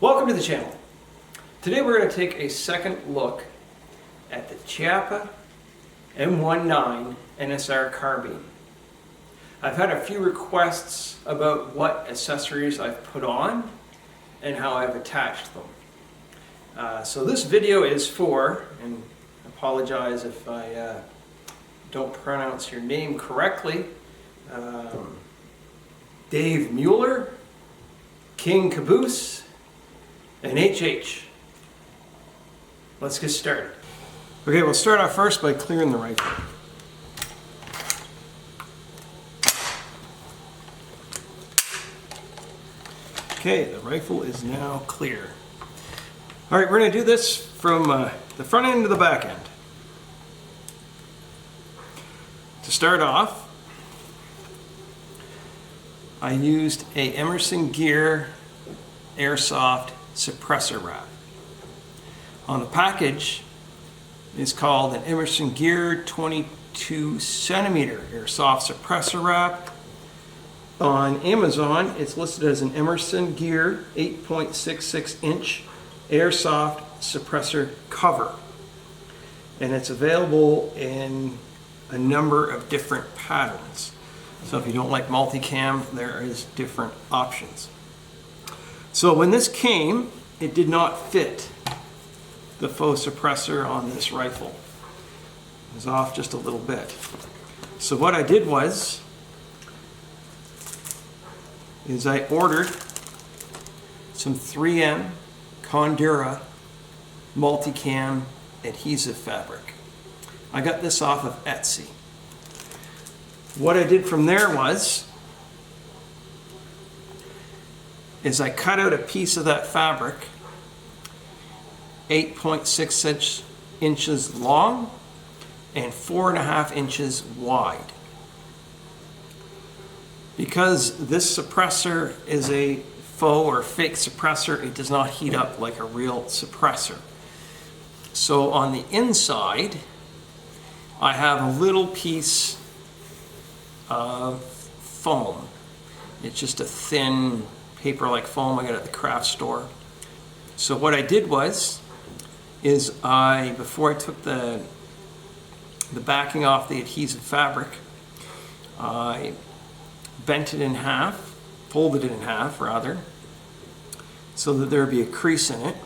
Welcome to the channel. Today we're going to take a second look at the Chiappa M1 NSR Carbine. I've had a few requests about what accessories I've put on and how I've attached them. So this video is for, and I apologize if I don't pronounce your name correctly, Dave Mueller, King Caboose, and HH. Let's get started. Okay, we'll start off first by clearing the rifle. Okay, the rifle is now clear. All right, we're going to do this from the front end to the back end. To start off, I used a Emerson Gear Airsoft suppressor wrap. On the package is called an Emerson Gear 22 centimeter Airsoft suppressor wrap. On Amazon, it's listed as an Emerson Gear 8.66 inch Airsoft suppressor cover. And it's available in a number of different patterns. So if you don't like multicam, there is different options. So when this came, it did not fit the faux suppressor on this rifle. It was off just a little bit. So what I did is I ordered some 3M Condura multicam adhesive fabric. I got this off of Etsy. What I did from there is I cut out a piece of that fabric 8.6 inches long and 4.5 inches wide. Because this suppressor is a faux or fake suppressor, it does not heat up like a real suppressor. So on the inside, I have a little piece of foam. It's just a thin paper-like foam I got at the craft store. So what I did is before I took the backing off the adhesive fabric, I bent it in half, folded it in half rather, so that there would be a crease in it.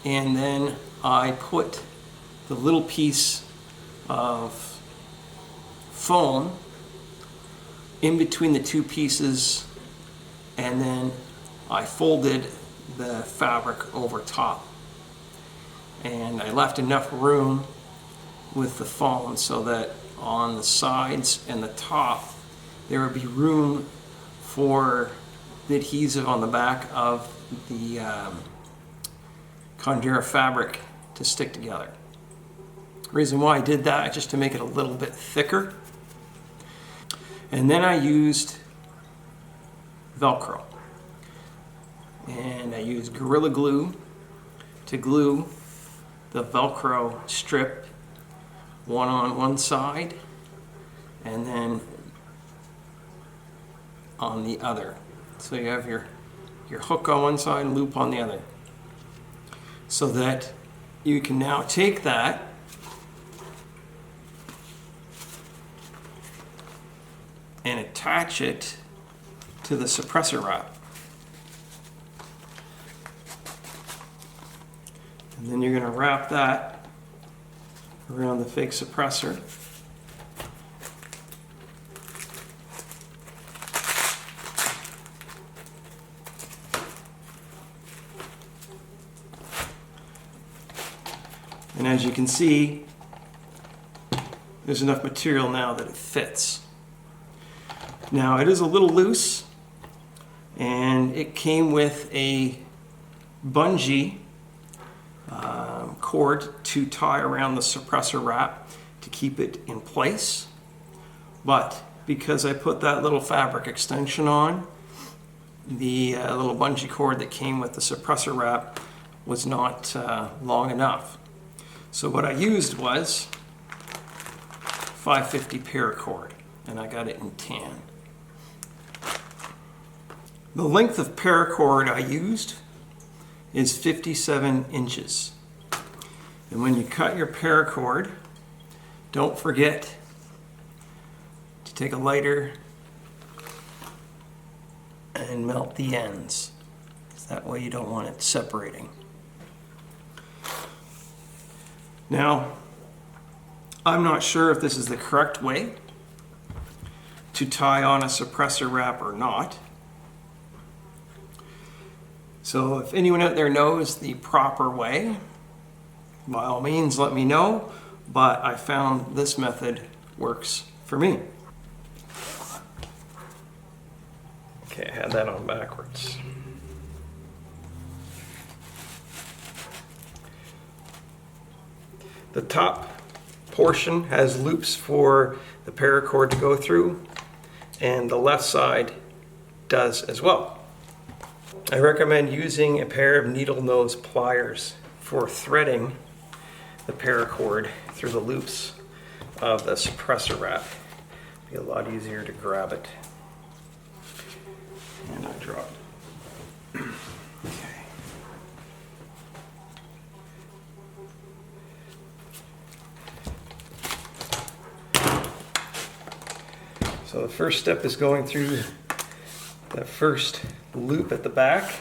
And then I put the little piece of foam in between the two pieces, and then I folded the fabric over top. And I left enough room with the foam so that on the sides and the top there would be room for the adhesive on the back of the Condura fabric to stick together. The reason why I did that is just to make it a little bit thicker. And then I used Velcro. And I used Gorilla Glue to glue the Velcro strip, one on one side and then on the other. So you have your hook on one side and loop on the other. So that you can now take that and attach it to the suppressor wrap. And then you're going to wrap that around the fake suppressor. And as you can see, there's enough material now that it fits. Now it is a little loose, and it came with a bungee cord to tie around the suppressor wrap to keep it in place. But because I put that little fabric extension on, the little bungee cord that came with the suppressor wrap was not long enough. So what I used was 550 paracord, and I got it in tan. The length of paracord I used is 57 inches. And when you cut your paracord, don't forget to take a lighter and melt the ends. That way you don't want it separating. Now, I'm not sure if this is the correct way to tie on a suppressor wrap or not. So if anyone out there knows the proper way, by all means let me know, but I found this method works for me. Okay, I had that on backwards. The top portion has loops for the paracord to go through, and the left side does as well. I recommend using a pair of needle nose pliers for threading the paracord through the loops of the suppressor wrap. It'll be a lot easier to grab it. And I dropped. Okay. So the first step is going through the first loop at the back.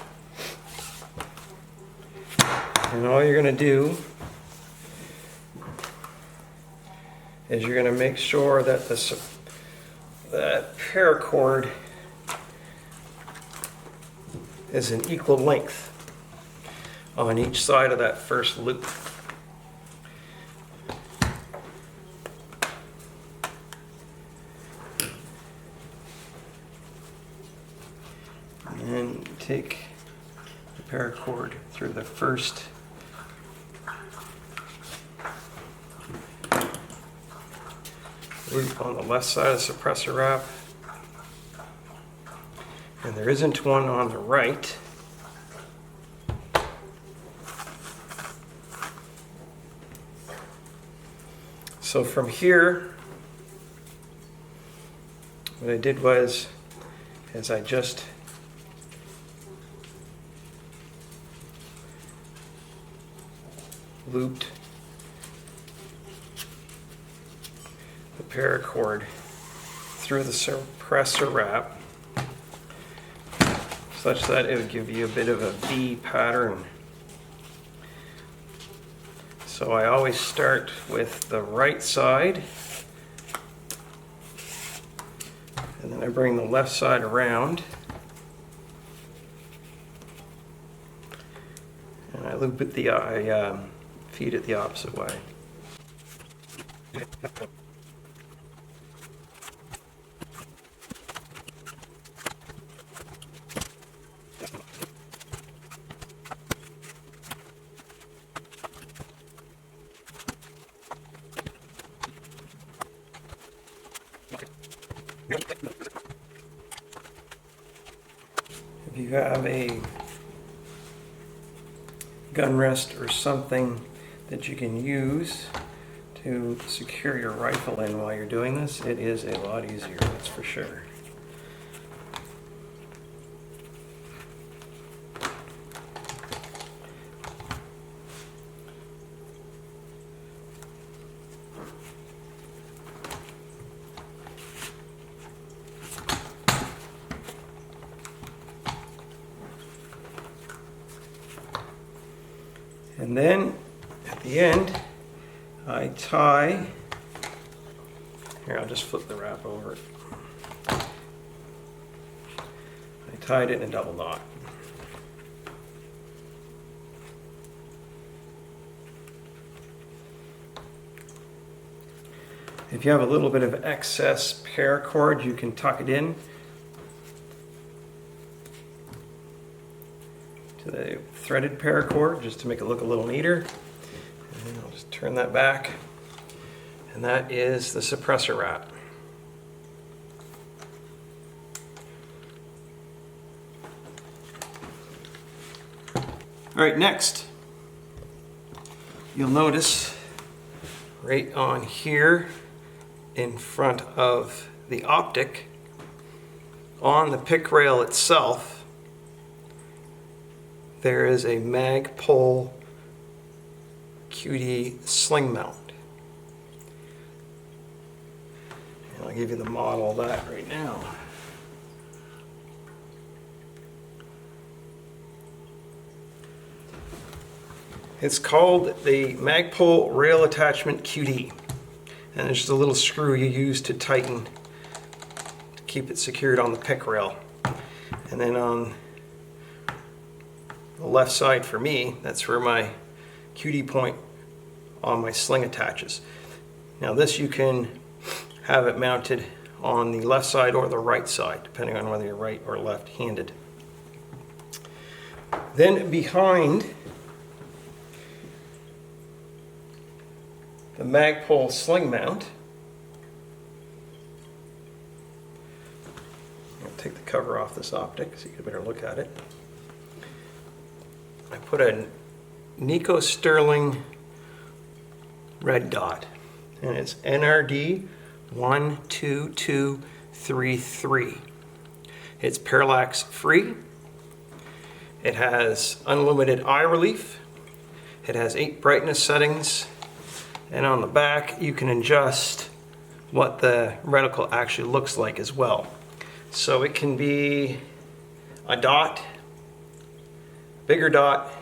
And all you're going to do is you're going to make sure that that paracord is an equal length on each side of that first loop. And then take the paracord through the first loop on the left side of the suppressor wrap. And there isn't one on the right. So from here, what I did was, I just looped the paracord through the suppressor wrap such that it would give you a bit of a V pattern. So I always start with the right side, and then I bring the left side around, and I loop it I feed it the opposite way. If you have a gun rest or something that you can use to secure your rifle in while you're doing this, it is a lot easier, that's for sure. And then at the end, I tie, here I'll just flip the wrap over it. I tied it in a double knot. If you have a little bit of excess paracord, you can tuck it in to the threaded paracord just to make it look a little neater. And then I'll just turn that back, and that is the suppressor wrap. All right, next, you'll notice right on here in front of the optic, on the pick rail itself, there is a Magpul QD sling mount. And I'll give you the model of that right now. It's called the Magpul Rail Attachment QD. And there's just a little screw you use to tighten to keep it secured on the pick rail. And then on the left side for me, that's where my QD point on my sling attaches. Now this you can have it mounted on the left side or the right side, depending on whether you're right or left-handed. Then behind the Magpul sling mount, I'll take the cover off this optic so you get a better look at it. I put a Nico Sterling red dot, and it's NRD 12233. It's parallax free. It has unlimited eye relief. It has 8 brightness settings. And on the back, you can adjust what the reticle actually looks like as well. So it can be a dot, bigger dot,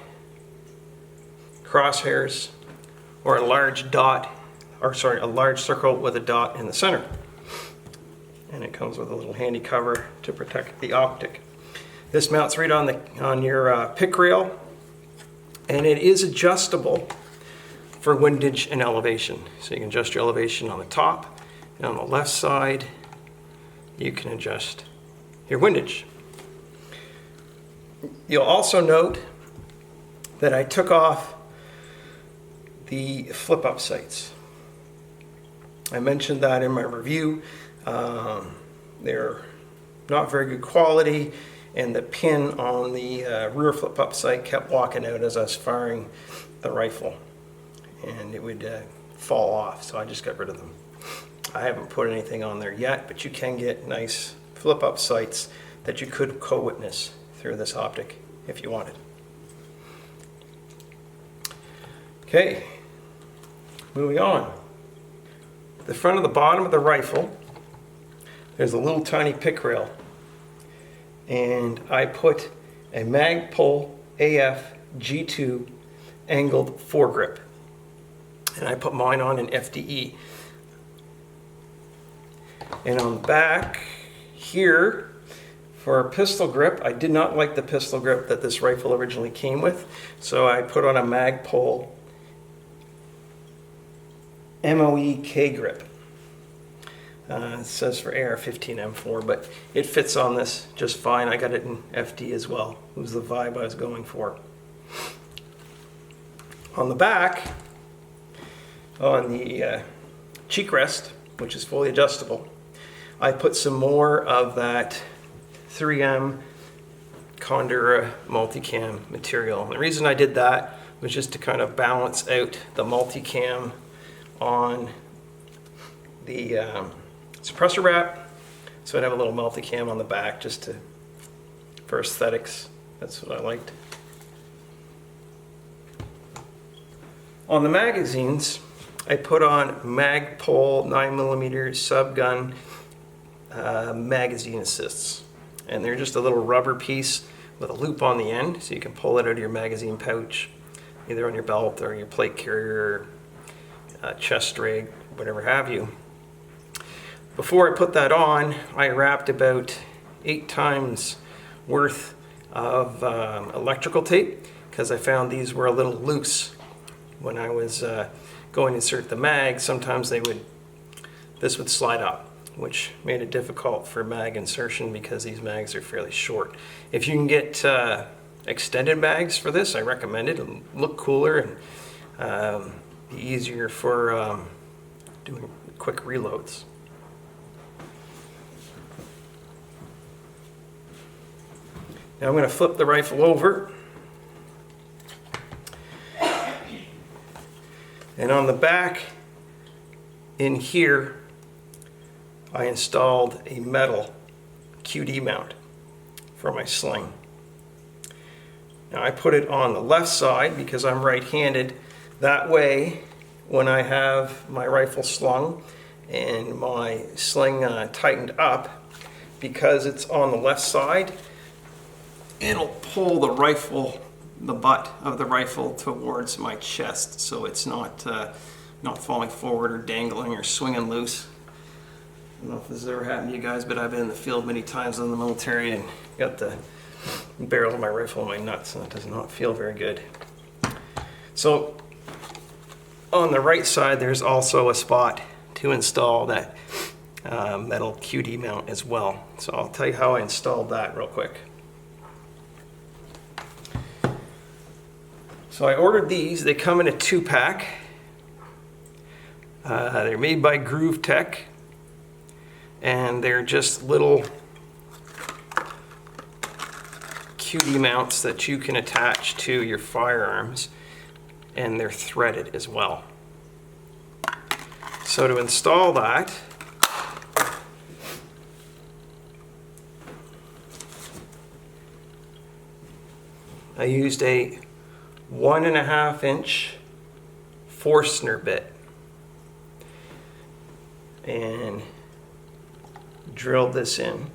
crosshairs, or a large dot, or sorry, a large circle with a dot in the center. And it comes with a little handy cover to protect the optic. This mounts right on your pick rail, and it is adjustable for windage and elevation. So you can adjust your elevation on the top, and on the left side you can adjust your windage. You'll also note that I took off the flip-up sights. I mentioned that in my review. They're not very good quality, and the pin on the rear flip-up sight kept walking out as I was firing the rifle, and it would fall off, so I just got rid of them. I haven't put anything on there yet, but you can get nice flip-up sights that you could co-witness through this optic if you wanted. Okay, moving on. The front of the bottom of the rifle, there's a little tiny pick rail, and I put a Magpul AF G2 angled foregrip, and I put mine on an FDE. And on the back here, for a pistol grip, I did not like the pistol grip that this rifle originally came with, so I put on a Magpul MOE K grip. It says for AR-15 M4, but it fits on this just fine. I got it in FD as well. It was the vibe I was going for. On the back, on the cheek rest, which is fully adjustable, I put some more of that 3M Condura multicam material. And the reason I did that was just to kind of balance out the multicam on the suppressor wrap, so I'd have a little multicam on the back just for aesthetics. That's what I liked. On the magazines, I put on Magpul 9mm subgun magazine assists, and they're just a little rubber piece with a loop on the end, so you can pull it out of your magazine pouch, either on your belt or your plate carrier, chest rig, whatever have you. Before I put that on, I wrapped about 8 times worth of electrical tape, because I found these were a little loose when I was going to insert the mag. Sometimes this would slide up, which made it difficult for mag insertion because these mags are fairly short. If you can get extended mags for this, I recommend it. It'll look cooler and be easier for doing quick reloads. Now I'm going to flip the rifle over, and on the back in here I installed a metal QD mount for my sling. Now I put it on the left side because I'm right-handed. That way, when I have my rifle slung and my sling tightened up, because it's on the left side, it'll pull the rifle, the butt of the rifle towards my chest, so it's not falling forward or dangling or swinging loose. I don't know if this has ever happened to you guys, but I've been in the field many times in the military and got the barrel of my rifle in my nuts, and it does not feel very good. So on the right side, there's also a spot to install that metal QD mount as well. So I'll tell you how I installed that real quick. So I ordered these. They come in a 2-pack. They're made by Groove Tech, and they're just little QD mounts that you can attach to your firearms, and they're threaded as well. So to install that, I used a 1.5-inch Forstner bit and drilled this in.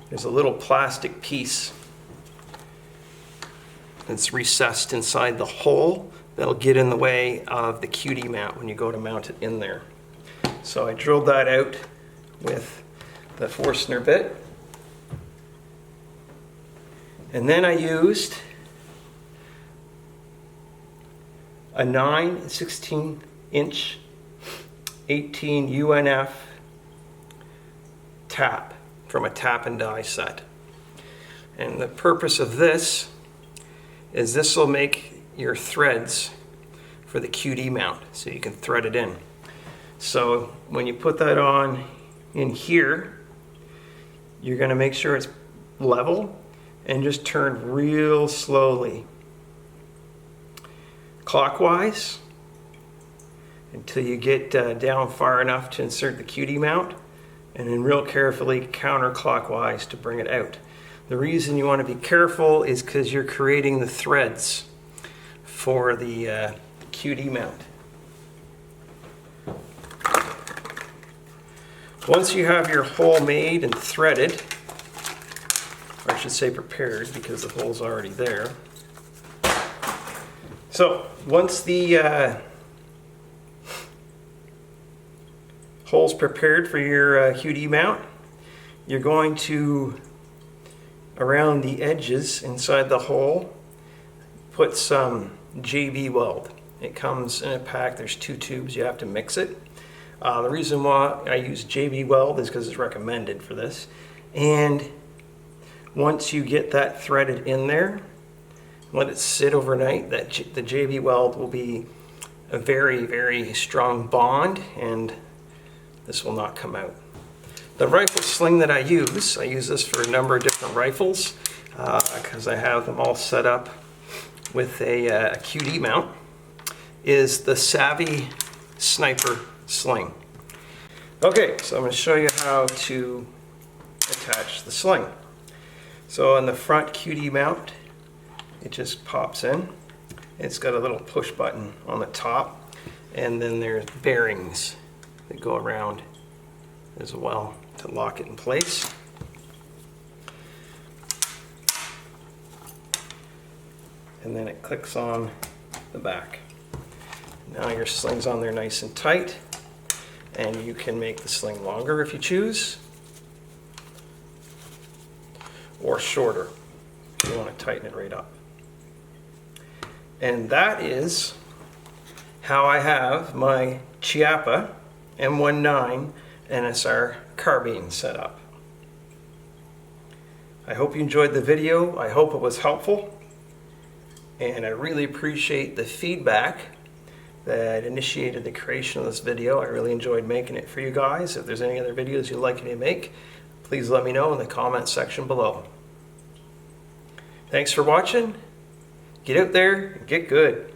There's a little plastic piece that's recessed inside the hole that'll get in the way of the QD mount when you go to mount it in there. So I drilled that out with the Forstner bit, and then I used a 9/16" 18 UNF tap from a tap and die set. And the purpose of this is this will make your threads for the QD mount, so you can thread it in. So when you put that on in here, you're going to make sure it's level and just turn real slowly clockwise until you get down far enough to insert the QD mount, and then real carefully counterclockwise to bring it out. The reason you want to be careful is because you're creating the threads for the QD mount. Once you have your hole made and threaded, or I should say prepared because the hole's already there. So once the hole's prepared for your QD mount, you're going to, around the edges inside the hole, put some JB weld. It comes in a pack. There's 2 tubes. You have to mix it. The reason why I use JB weld is because it's recommended for this. And once you get that threaded in there, let it sit overnight. The JB weld will be a very, very strong bond, and this will not come out. The rifle sling that I use this for a number of different rifles because I have them all set up with a QD mount, is the Savvy Sniper Sling. Okay, so I'm going to show you how to attach the sling. So on the front QD mount, it just pops in. It's got a little push button on the top, and then there's bearings that go around as well to lock it in place. And then it clicks on the back. Now your sling's on there nice and tight, and you can make the sling longer if you choose, or shorter if you want to tighten it right up. And that is how I have my Chiappa M1 NSR Carbine set up. I hope you enjoyed the video. I hope it was helpful, and I really appreciate the feedback that initiated the creation of this video. I really enjoyed making it for you guys. If there's any other videos you'd like me to make, please let me know in the comment section below. Thanks for watching. Get out there and get good.